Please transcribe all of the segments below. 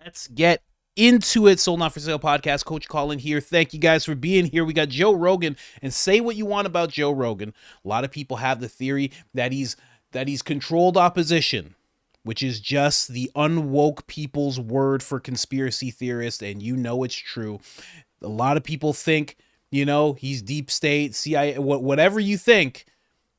Let's get into it. Sold Not For Sale podcast. Coach Colin here. Thank you guys for being here. We got Joe Rogan, and say what you want about Joe Rogan. A lot of people have the theory that he's controlled opposition, which is just the unwoke people's word for conspiracy theorists, and you know it's true. A lot of people think, he's deep state, CIA, whatever you think.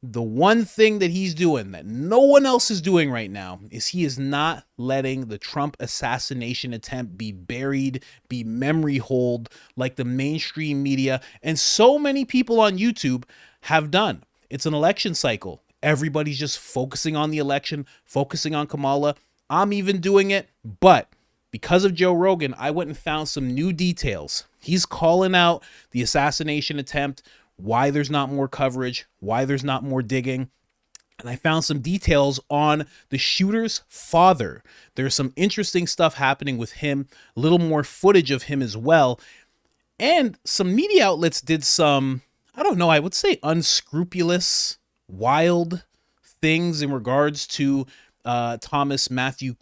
The one thing that he's doing that no one else is doing right now is he is not letting the Trump assassination attempt be buried, be memory holed like the mainstream media and so many people on YouTube have done. It's an election cycle. Everybody's just focusing on the election, focusing on Kamala. I'm even doing it, but because of Joe Rogan, I went and found some new details. He's calling out the assassination attempt, why there's not more coverage, why there's not more digging. And I found some details on the shooter's father. There's some interesting stuff happening with him, a little more footage of him as well. And some media outlets did some, I would say unscrupulous, wild things in regards to Thomas Matthew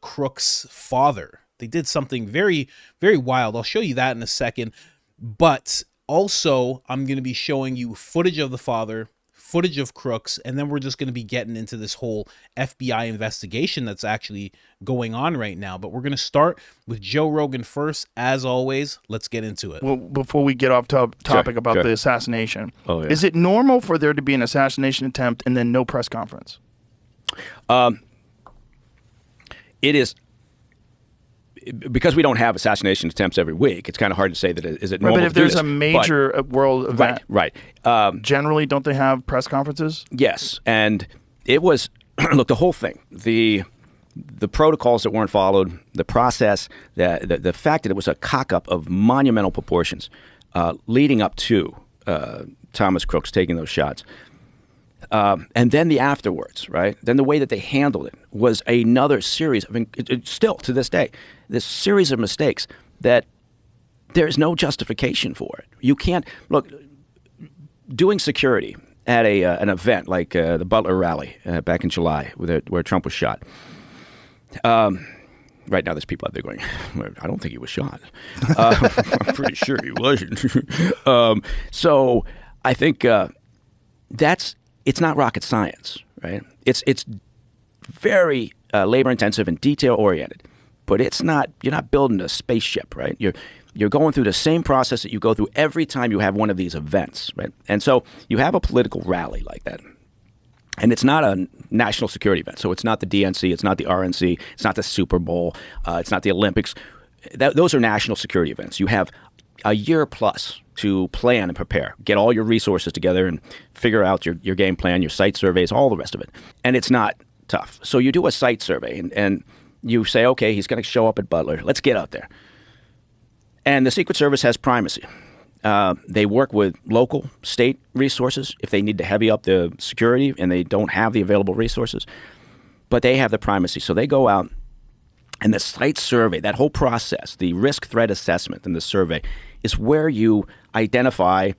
Crook's father. They did something very, very wild. I'll show you that in a second. But also, I'm going to be showing you footage of the father, footage of Crooks, and then we're just going to be getting into this whole FBI investigation that's actually going on right now. But we're going to start with Joe Rogan first. As always, let's get into it. Well, before we get off topic about the assassination, is it normal for there to be an assassination attempt and then no press conference? It is. Because we don't have assassination attempts every week, it's kind of hard to say that is it normal. But if there's a major world event, right. Generally, don't they have press conferences? Yes, and it was look, the whole thing, the protocols that weren't followed, the process, the fact that it was a cock-up of monumental proportions leading up to Thomas Crooks taking those shots. And then the afterwards, right? Then the way that they handled it was another series of, still to this day, this series of mistakes that there's no justification for it. You can't, look, doing security at an event like the Butler rally back in July where Trump was shot. Right now there's people out there going, I don't think he was shot. I'm pretty sure he wasn't. So I think it's not rocket science, right? It's very labor intensive and detail oriented, but you're not building a spaceship, right? You're going through the same process that you go through every time you have one of these events, right? And so you have a political rally like that, and it's not a national security event. So it's not the DNC, it's not the RNC, it's not the Super Bowl, it's not the Olympics. Those are national security events. You have a year plus to plan and prepare, get all your resources together and figure out your game plan, your site surveys, all the rest of it. And it's not tough. So you do a site survey and you say, okay, he's going to show up at Butler. Let's get out there. And the Secret Service has primacy. They work with local, state resources if they need to heavy up the security and they don't have the available resources. But they have the primacy. So they go out and the site survey, that whole process, the risk threat assessment and the survey is where you identify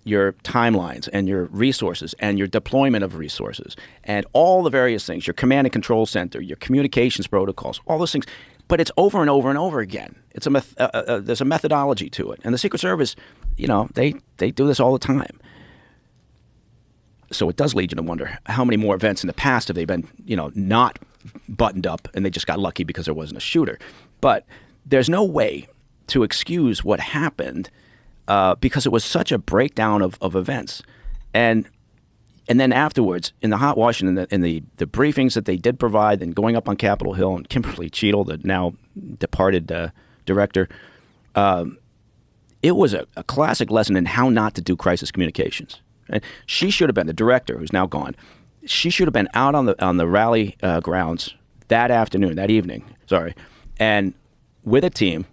your timelines and your resources and your deployment of resources and all the various things, your command and control center, your communications protocols, all those things. But it's over and over and over again. It's there's a methodology to it. And the Secret Service, they do this all the time. So it does lead you to wonder how many more events in the past have they been, not buttoned up and they just got lucky because there wasn't a shooter. But there's no way to excuse what happened because it was such a breakdown of events. And then afterwards, in the hot wash and in the briefings that they did provide and going up on Capitol Hill, and Kimberly Cheadle, the now departed director, it was a classic lesson in how not to do crisis communications. And she should have been, the director who's now gone, she should have been out on the rally grounds that evening, and with a team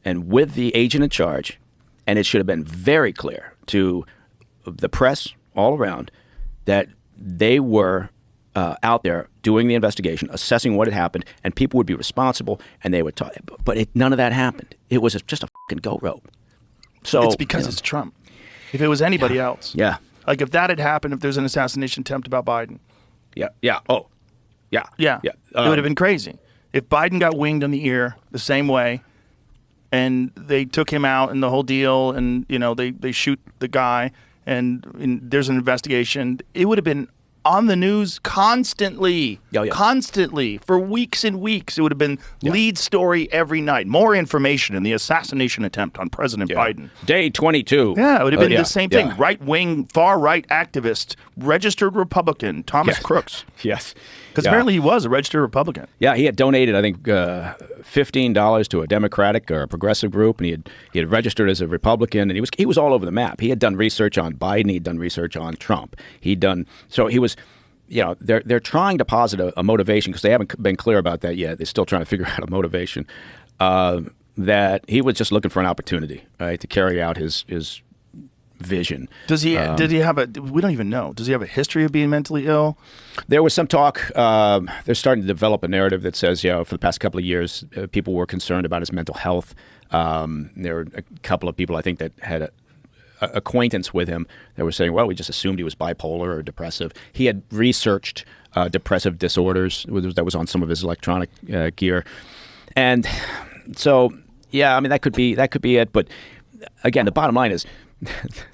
and with the agent in charge, and it should have been very clear to the press all around that they were out there doing the investigation, assessing what had happened, and people would be responsible, and they would talk. But none of that happened. It was just a fucking go rope. So it's because it's Trump. If it was anybody else. Yeah. Like if that had happened, if there's an assassination attempt about Biden. Yeah. Yeah. Oh. Yeah. Yeah. Yeah. It would have been crazy. If Biden got winged on the ear the same way, and they took him out and the whole deal, and they shoot the guy, and there's an investigation, it would have been on the news constantly, constantly for weeks and weeks. It would have been lead story every night. More information in the assassination attempt on President Biden. Day 22. Yeah, it would have been the same thing. Right-wing, far-right activist, registered Republican, Thomas Crooks. Yes. Because apparently he was a registered Republican. Yeah, he had donated, I think, $15 to a Democratic or a progressive group, and he had registered as a Republican, and he was all over the map. He had done research on Biden. He had done research on Trump. So he was, they're trying to posit a motivation, because they haven't been clear about that yet. They're still trying to figure out a motivation, that he was just looking for an opportunity, right, to carry out his vision. Did he have we don't even know. Does he have a history of being mentally ill? There was some talk. They're starting to develop a narrative that says, for the past couple of years, people were concerned about his mental health. There were a couple of people, I think, that had a acquaintance with him that were saying, well, we just assumed he was bipolar or depressive. He had researched depressive disorders that was on some of his electronic gear. And so, that could be it. But again, the bottom line is,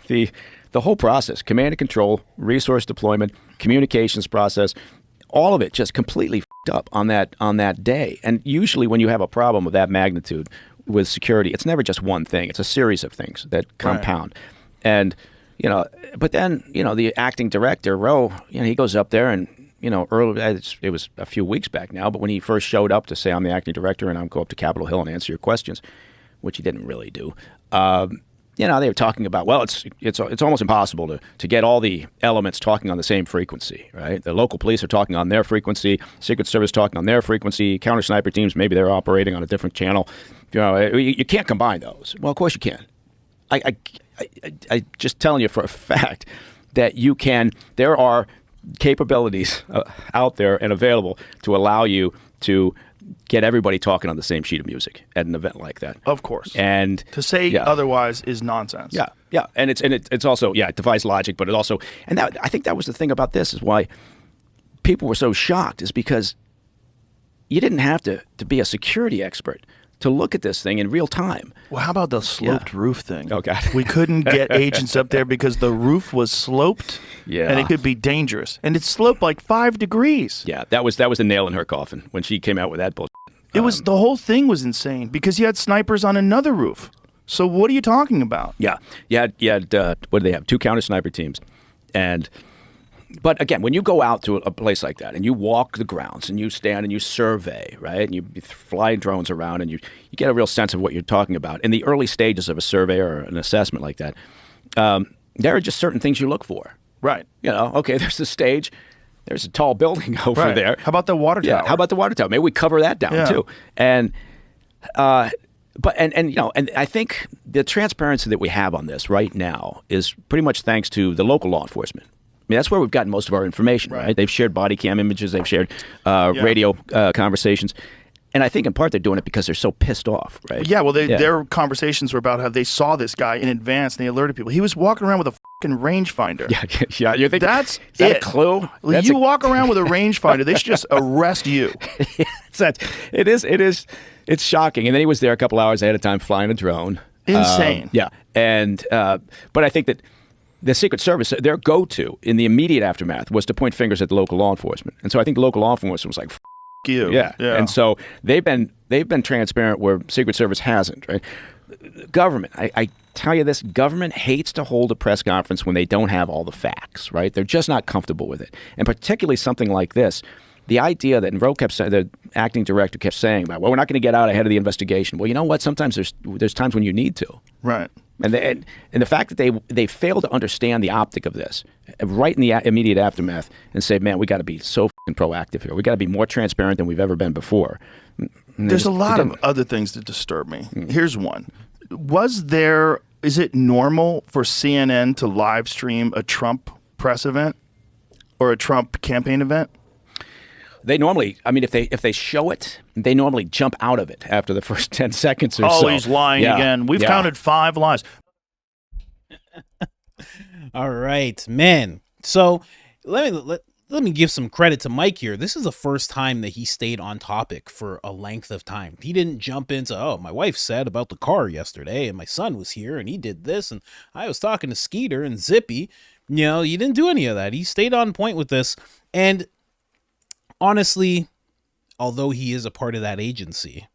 the whole process, command and control, resource deployment, communications process, all of it just completely f***ed up on that day. And usually when you have a problem of that magnitude with security, it's never just one thing. It's a series of things that compound. Right. And, but then, the acting director, Roe, he goes up there and, early, it was a few weeks back now, but when he first showed up to say, I'm the acting director and I'm go up to Capitol Hill and answer your questions, which he didn't really do, they were talking about, well, it's almost impossible to get all the elements talking on the same frequency, right? The local police are talking on their frequency, Secret Service talking on their frequency, counter sniper teams, maybe they're operating on a different channel. You can't combine those. Well, of course you can. I just telling you for a fact that you can. There are capabilities out there and available to allow you to get everybody talking on the same sheet of music at an event like that. Of course. And to say otherwise is nonsense. Yeah. And it's also, it defies logic, but it also, and that, I think that was the thing about this, is why people were so shocked, is because you didn't have to be a security expert to look at this thing in real time. Well, how about the sloped roof thing? Oh, God. We couldn't get agents up there because the roof was sloped, and it could be dangerous. And it sloped like 5 degrees. Yeah, that was a nail in her coffin when she came out with that bullshit. It was, the whole thing was insane because you had snipers on another roof. So what are you talking about? Yeah. You had what do they have? 2 counter sniper teams. But again, when you go out to a place like that and you walk the grounds and you stand and you survey, right, and you fly drones around and you get a real sense of what you're talking about. In the early stages of a survey or an assessment like that, there are just certain things you look for. Right. Okay, there's the stage. There's a tall building over there. How about the water tower? Yeah, how about the water tower? Maybe we cover that down too. And and I think the transparency that we have on this right now is pretty much thanks to the local law enforcement. I mean, that's where we've gotten most of our information, right? They've shared body cam images, they've shared radio conversations. And I think in part they're doing it because they're so pissed off, right? Yeah, well, their conversations were about how they saw this guy in advance and they alerted people. He was walking around with a fucking rangefinder. Yeah. You think is that a clue? You walk around with a rangefinder, they should just arrest you. It's shocking. And then he was there a couple hours ahead of time flying a drone. Insane. And but I think that the Secret Service, their go-to in the immediate aftermath was to point fingers at the local law enforcement. And so I think local law enforcement was like, you. Yeah. And so they've been transparent where Secret Service hasn't, right? Government, I tell you this, government hates to hold a press conference when they don't have all the facts, right? They're just not comfortable with it. And particularly something like this, the idea that, and Roe kept saying, the acting director kept saying about, well, we're not going to get out ahead of the investigation. Well, you know what? Sometimes there's times when you need to. Right. And the fact that they fail to understand the optic of this right in the immediate aftermath and say, man, we got to be so fucking proactive here. We got to be more transparent than we've ever been before. There's a lot of other things that disturb me. Here's one. Is it normal for CNN to live stream a Trump press event or a Trump campaign event? They normally, I mean, if they show it, they normally jump out of it after the first 10 seconds or so. Oh, he's lying again. We've counted 5 lies. All right, man. So let's let me give some credit to Mike here. This is the first time that he stayed on topic for a length of time. He didn't jump into, oh, my wife said about the car yesterday and my son was here and he did this and I was talking to Skeeter and Zippy. You know, he didn't do any of that. He stayed on point with this. And honestly, although he is a part of that agency,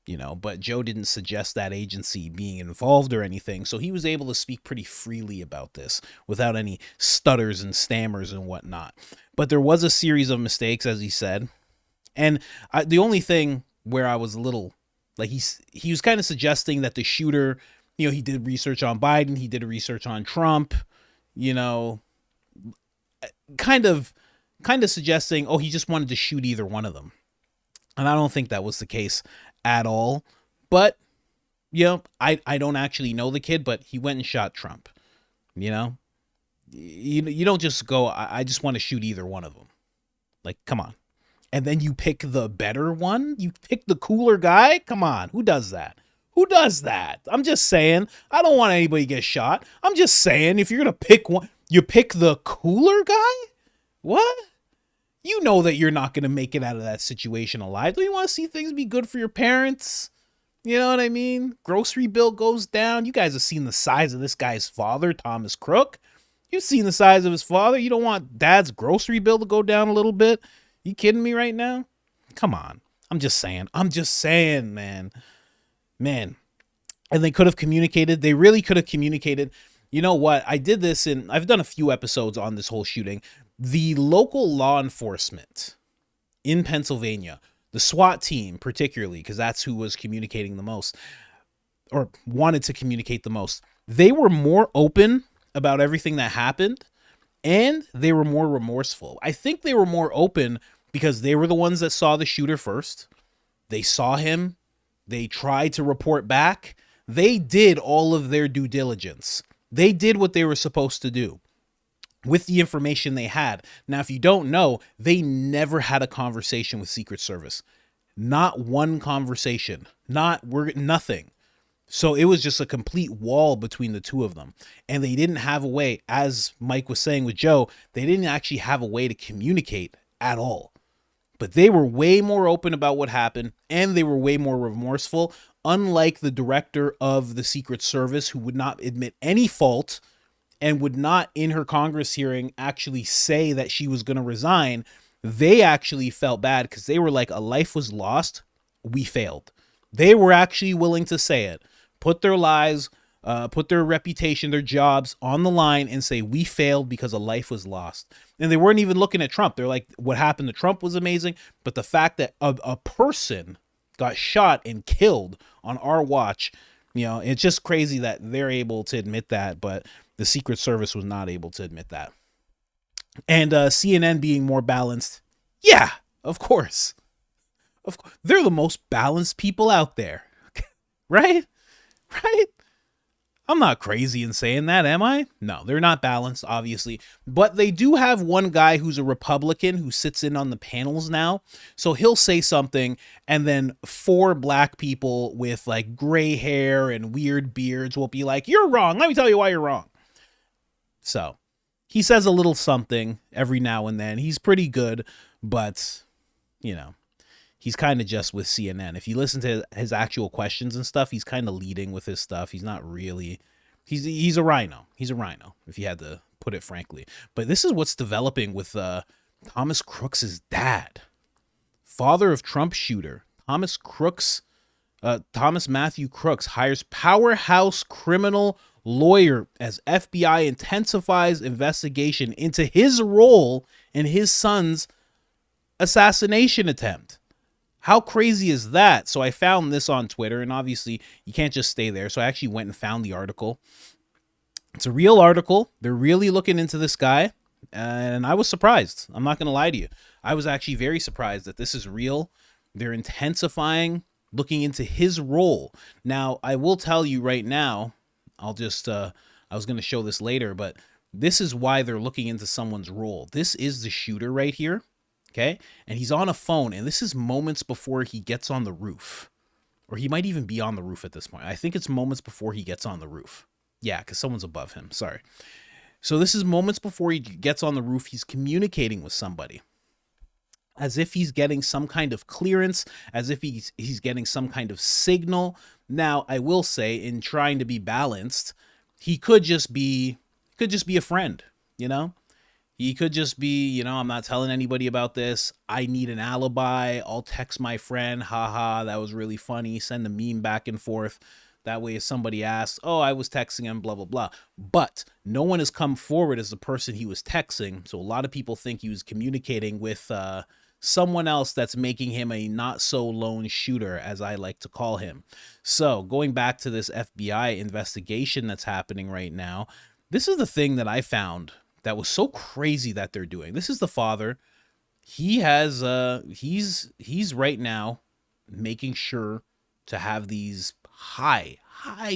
you know, but Joe didn't suggest that agency being involved or anything. So he was able to speak pretty freely about this without any stutters and stammers and whatnot. But there was a series of mistakes, as he said. And the only thing where I was a little like, he was kind of suggesting that the shooter, you know, he did research on Biden. He did research on Trump, you know, kind of suggesting, oh, he just wanted to shoot either one of them. And I don't think that was the case at all. But, you know, I don't actually know the kid, but he went and shot Trump. You know, you don't just go, I just want to shoot either one of them. Like, come on. And then you pick the better one? You pick the cooler guy? Come on. Who does that? Who does that? I'm just saying. I don't want anybody to get shot. I'm just saying, if you're going to pick one, you pick the cooler guy? What? You know that you're not going to make it out of that situation alive. Don't you want to see things be good for your parents? You know what I mean? Grocery bill goes down. You guys have seen the size of this guy's father, Thomas Crook. You've seen the size of his father. You don't want dad's grocery bill to go down a little bit? You kidding me right now? Come on. I'm just saying, man. Man. And they could have communicated. They really could have communicated. You know what? I've done a few episodes on this whole shooting. The local law enforcement in Pennsylvania, the SWAT team particularly, because that's who was communicating the most or wanted to communicate the most, they were more open about everything that happened and they were more remorseful. I think they were more open because they were the ones that saw the shooter first. They saw him. They tried to report back. They did all of their due diligence. They did what they were supposed to do with the information they had. Now, if you don't know, they never had a conversation with Secret Service. Not one conversation. Nothing. So it was just a complete wall between the two of them. And they didn't have a way, as Mike was saying with Joe, they didn't actually have a way to communicate at all. But they were way more open about what happened, and they were way more remorseful, unlike the director of the Secret Service, who would not admit any fault and would not, in her Congress hearing, actually say that she was going to resign. They actually felt bad because they were like, a life was lost. We failed. They were actually willing to say it, put their lives, put their reputation, their jobs on the line and say, we failed because a life was lost. And they weren't even looking at Trump. They're like, what happened to Trump was amazing. But the fact that a person got shot and killed on our watch, you know, it's just crazy that they're able to admit that. But the Secret Service was not able to admit that. And CNN being more balanced. Yeah, of course. They're the most balanced people out there. Right? Right? I'm not crazy in saying that, am I? No, they're not balanced, obviously. But they do have one guy who's a Republican who sits in on the panels now. So he'll say something, and then 4 black people with like gray hair and weird beards will be like, you're wrong. Let me tell you why you're wrong. So he says a little something every now and then. He's pretty good, but, you know, he's kind of just with CNN. If you listen to his actual questions and stuff, he's kind of leading with his stuff. He's not really, he's a rhino. He's a rhino, if you had to put it frankly. But this is what's developing with Thomas Crooks' dad, father of Trump shooter. Thomas Matthew Crooks hires powerhouse criminal lawyer as FBI intensifies investigation into his role in his son's assassination attempt. How crazy is that? So I found this on Twitter, and obviously you can't just stay there. So I actually went and found the article. It's a real article. They're really looking into this guy, and I was surprised. I'm not going to lie to you. I was actually very surprised that this is real. They're intensifying, looking into his role. Now, I will tell you right now, I was going to show this later, but this is why they're looking into someone's role. This is the shooter right here. Okay. And he's on a phone, and this is moments before he gets on the roof, or he might even be on the roof at this point. I think it's moments before he gets on the roof. Yeah. Cause someone's above him. Sorry. So this is moments before he gets on the roof. He's communicating with somebody, as if he's getting some kind of clearance, as if he's getting some kind of signal. Now, I will say, in trying to be balanced, he could just be a friend, you know? He could just be, you know, I'm not telling anybody about this. I need an alibi. I'll text my friend. Haha, that was really funny. Send a meme back and forth. That way, if somebody asks, oh, I was texting him, blah, blah, blah. But no one has come forward as the person he was texting. So a lot of people think he was communicating with someone else that's making him a not so lone shooter, as I like to call him. So going back to this FBI investigation that's happening right now, this is the thing that I found that was so crazy that they're doing. This is the father. He has he's right now making sure to have these high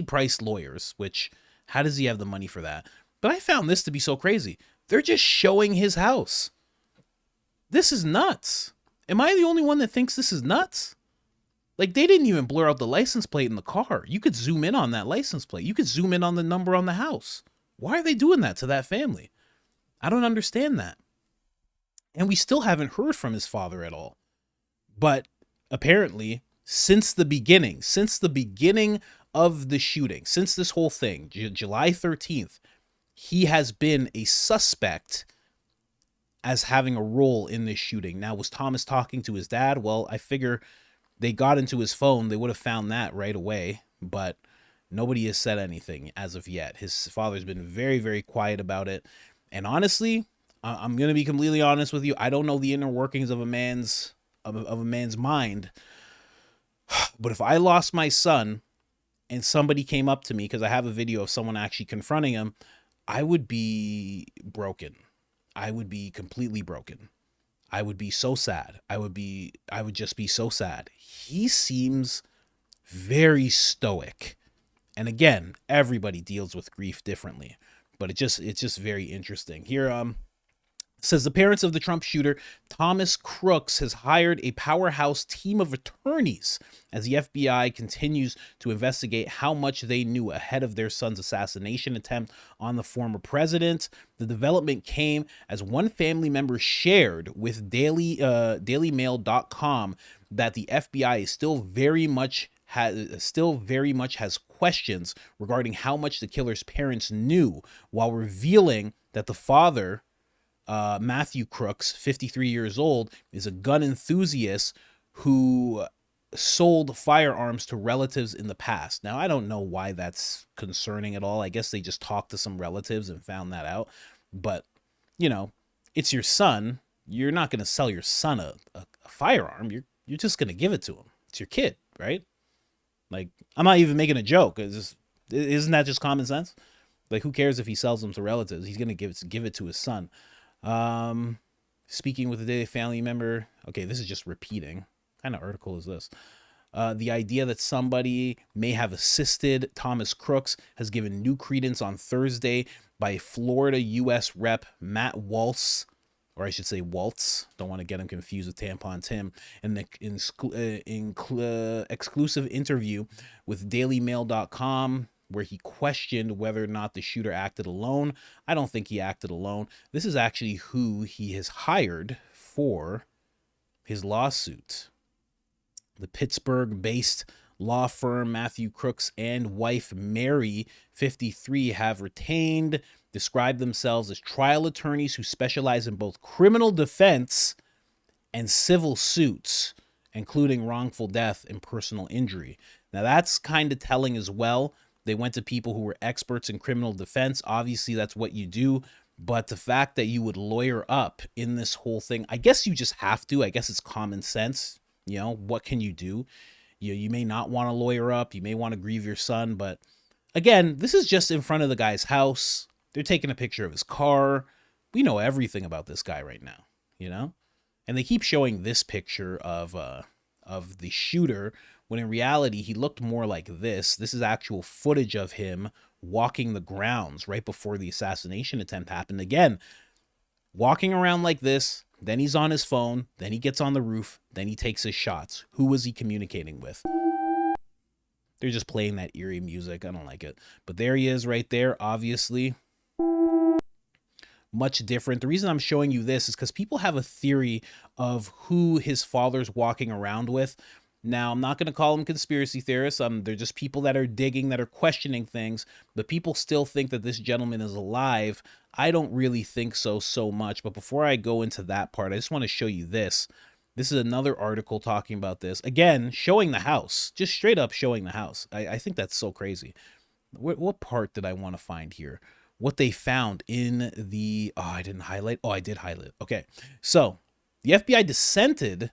priced lawyers, which how does he have the money for that? But I found this to be so crazy. They're just showing his house. This is nuts. Am I the only one that thinks this is nuts? Like, they didn't even blur out the license plate in the car. You could zoom in on that license plate. You could zoom in on the number on the house. Why are they doing that to that family? I don't understand that. And we still haven't heard from his father at all. But apparently, since the beginning of the shooting, since this whole thing, July 13th, he has been a suspect as having a role in this shooting. Now, was Thomas talking to his dad? Well, I figure they got into his phone. They would have found that right away, but nobody has said anything as of yet. His father's been very, very quiet about it. And honestly, I'm going to be completely honest with you. I don't know the inner workings of a man's mind. But if I lost my son and somebody came up to me, because I have a video of someone actually confronting him, I would be broken. I would be completely broken. I would be so sad. I would just be so sad. He seems very stoic. And again, everybody deals with grief differently, but it's just very interesting. Here, says the parents of the Trump shooter, Thomas Crooks, has hired a powerhouse team of attorneys as the FBI continues to investigate how much they knew ahead of their son's assassination attempt on the former president. The development came as one family member shared with dailymail.com that the FBI is still very much has questions regarding how much the killer's parents knew, while revealing that the father, Matthew Crooks, 53 years old, is a gun enthusiast who sold firearms to relatives in the past. Now, I don't know why that's concerning at all. I guess they just talked to some relatives and found that out. But, you know, it's your son. You're not going to sell your son a firearm. You're just going to give it to him. It's your kid, right? Like, I'm not even making a joke. Isn't that just common sense? Like, who cares if he sells them to relatives? He's going to give it to his son. Speaking with a daily family member. Okay, this is just repeating. What kind of article is this? The idea that somebody may have assisted Thomas Crooks has given new credence on Thursday by Florida U.S. Rep. Matt Waltz, or I should say Waltz. Don't want to get him confused with Tampon Tim. In the exclusive interview with DailyMail.com, where he questioned whether or not the shooter acted alone. I don't think he acted alone. This is actually who he has hired for his lawsuit. The Pittsburgh-based law firm Matthew Crooks and wife Mary, 53, have described themselves as trial attorneys who specialize in both criminal defense and civil suits, including wrongful death and personal injury. Now, that's kind of telling as well. They went to people who were experts in criminal defense. Obviously, that's what you do. But the fact that you would lawyer up in this whole thing, I guess you just have to. I guess it's common sense. You know, what can you do? You may not want to lawyer up. You may want to grieve your son. But again, this is just in front of the guy's house. They're taking a picture of his car. We know everything about this guy right now, you know? And they keep showing this picture of the shooter, when in reality, he looked more like this. This is actual footage of him walking the grounds right before the assassination attempt happened. Again, walking around like this, then he's on his phone, then he gets on the roof, then he takes his shots. Who was he communicating with? They're just playing that eerie music. I don't like it. But there he is right there, obviously. much different. The reason I'm showing you this is because people have a theory of who his father's walking around with. Now, I'm not going to call them conspiracy theorists. They're just people that are digging, that are questioning things, but people still think that this gentleman is alive. I don't really think so much. But before I go into that part, I just want to show you this. This is another article talking about this. Again, showing the house, just straight up showing the house. I think that's so crazy. What part did I want to find here? What they found in the, I didn't highlight. Oh, I did highlight. Okay. So the FBI dissented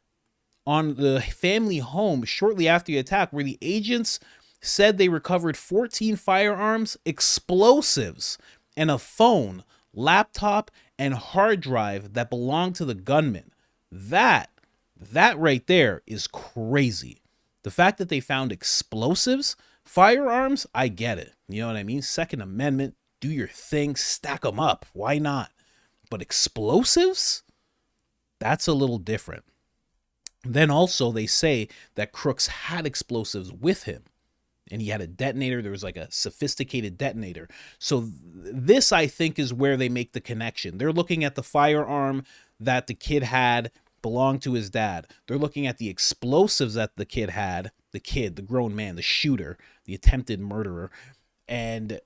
on the family home shortly after the attack, where the agents said they recovered 14 firearms, explosives, and a phone, laptop, and hard drive that belonged to the gunman. That right there is crazy. The fact that they found explosives, firearms, I get it. You know what I mean? Second Amendment, do your thing, stack them up. Why not? But explosives? That's a little different. Then also they say that Crooks had explosives with him, and he had a detonator. There was like a sophisticated detonator. So this, I think, is where they make the connection. They're looking at the firearm that the kid had belonged to his dad. They're looking at the explosives that the kid had, the grown man, the shooter, the attempted murderer, and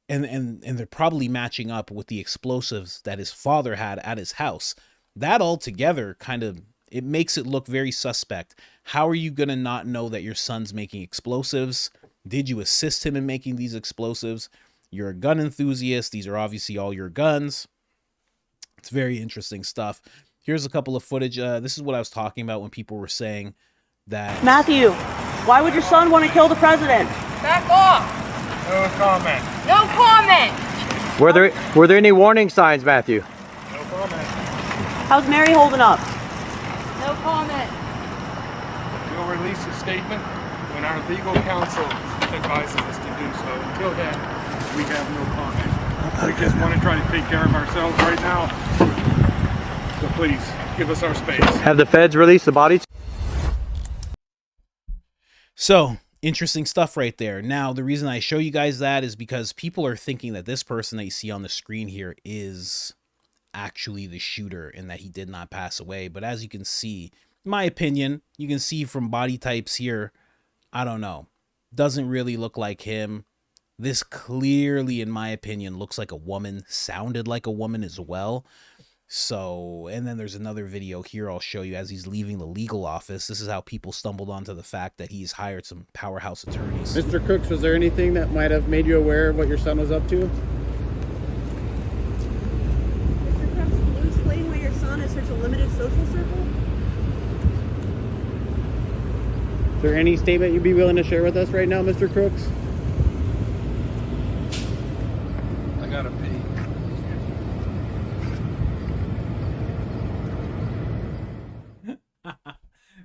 they're probably matching up with the explosives that his father had at his house. That all together kind of, it makes it look very suspect. How are you going to not know that your son's making explosives? Did you assist him in making these explosives? You're a gun enthusiast. These are obviously all your guns. It's very interesting stuff. Here's a couple of footage. This is what I was talking about when people were saying that... Matthew, why would your son want to kill the president? Back off! No comment. No comment! Were there any warning signs, Matthew? No comment. How's Mary holding up? No comment. We'll release a statement when our legal counsel advises us to do so. Until then, we have no comment. We just want to try to take care of ourselves right now. So please, give us our space. Have the feds released the bodies? So, interesting stuff right there. Now, the reason I show you guys that is because people are thinking that this person that you see on the screen here is actually the shooter and that he did not pass away. But as you can see, in my opinion, you can see from body types here, I don't know, doesn't really look like him. This clearly, in my opinion, looks like a woman, sounded like a woman as well. So, and then there's another video here I'll show you as he's leaving the legal office. This is how people stumbled onto the fact that he's hired some powerhouse attorneys. Mr. Crooks, was there anything that might have made you aware of what your son was up to? Mr. Crooks, can you explain why your son has such a limited social circle? Is there any statement you'd be willing to share with us right now, Mr. Crooks? I gotta pee.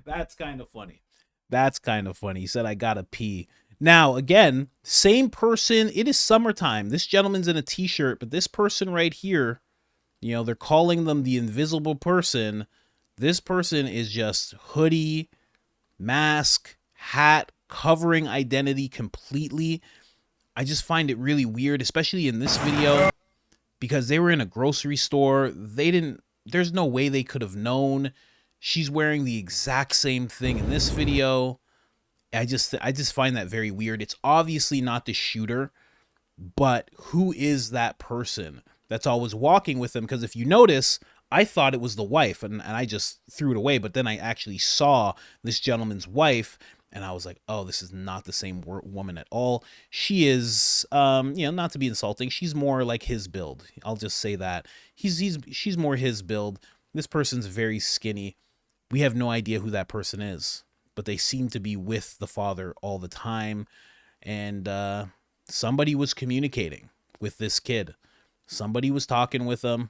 That's kind of funny. That's kind of funny. He said, I gotta pee. Now, again, same person. It is summertime. This gentleman's in a t-shirt, but this person right here, you know, they're calling them the invisible person. This person is just hoodie, mask, hat, covering identity completely. I just find it really weird, especially in this video, because they were in a grocery store. There's no way they could have known. She's wearing the exact same thing in this video. I just find that very weird. It's obviously not the shooter, but who is that person that's always walking with him? Because if you notice, I thought it was the wife, and I just threw it away. But then I actually saw this gentleman's wife, and I was like, oh, this is not the same woman at all. She is, you know, not to be insulting, she's more like his build. I'll just say that. She's more his build. This person's very skinny. We have no idea who that person is, but they seem to be with the father all the time. And somebody was communicating with this kid. Somebody was talking with him.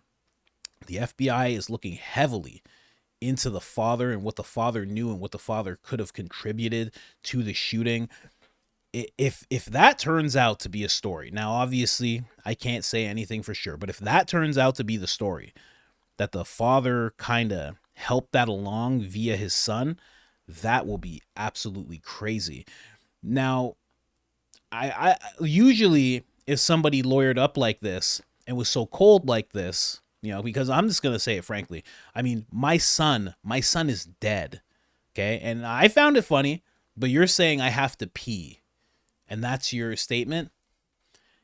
The FBI is looking heavily into the father and what the father knew and what the father could have contributed to the shooting. If that turns out to be a story, now obviously I can't say anything for sure, but if that turns out to be the story, that the father kind of help that along via his son, that will be absolutely crazy. Now, I usually, if somebody lawyered up like this, and was so cold like this, because I'm just going to say it frankly. I mean, my son is dead. Okay. And I found it funny, but you're saying I have to pee. And that's your statement.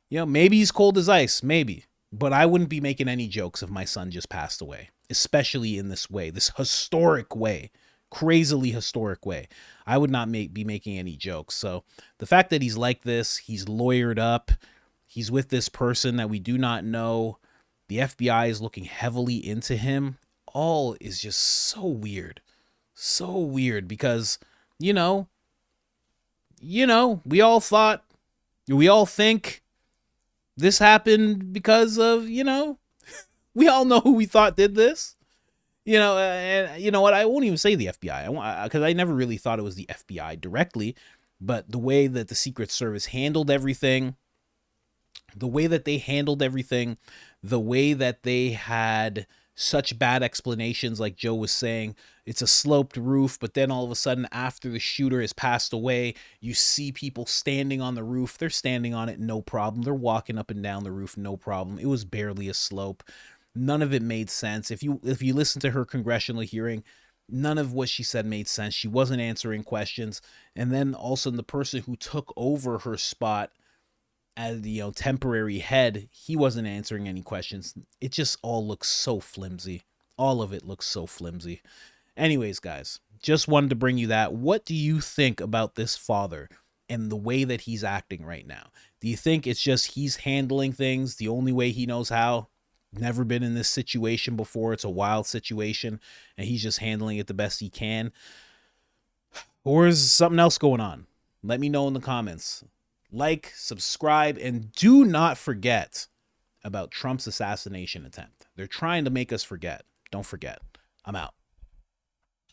Maybe he's cold as ice, maybe, but I wouldn't be making any jokes if my son just passed away, especially in this way, this historic way, crazily historic way. I would not be making any jokes. So the fact that he's like this, he's lawyered up, he's with this person that we do not know, the FBI is looking heavily into him, all is just so weird because, we all think this happened because of, we all know who we thought did this, and you know what? I won't even say the FBI because I never really thought it was the FBI directly, but the way that the Secret Service handled everything, the way that they had such bad explanations, like Joe was saying, it's a sloped roof, but then all of a sudden after the shooter has passed away, you see people standing on the roof. They're standing on it, no problem. They're walking up and down the roof, no problem. It was barely a slope. None of it made sense. If you listen to her congressional hearing, none of what she said made sense. She wasn't answering questions. And then also the person who took over her spot as the temporary head, he wasn't answering any questions. It just all looks so flimsy. All of it looks so flimsy. Anyways, guys, just wanted to bring you that. What do you think about this father and the way that he's acting right now? Do you think it's just he's handling things the only way he knows how? Never been in this situation before. It's a wild situation and he's just handling it the best he can? Or is something else going on? Let me know in the comments. Like, subscribe, and do not forget about Trump's assassination attempt. They're trying to make us forget. Don't forget. I'm out.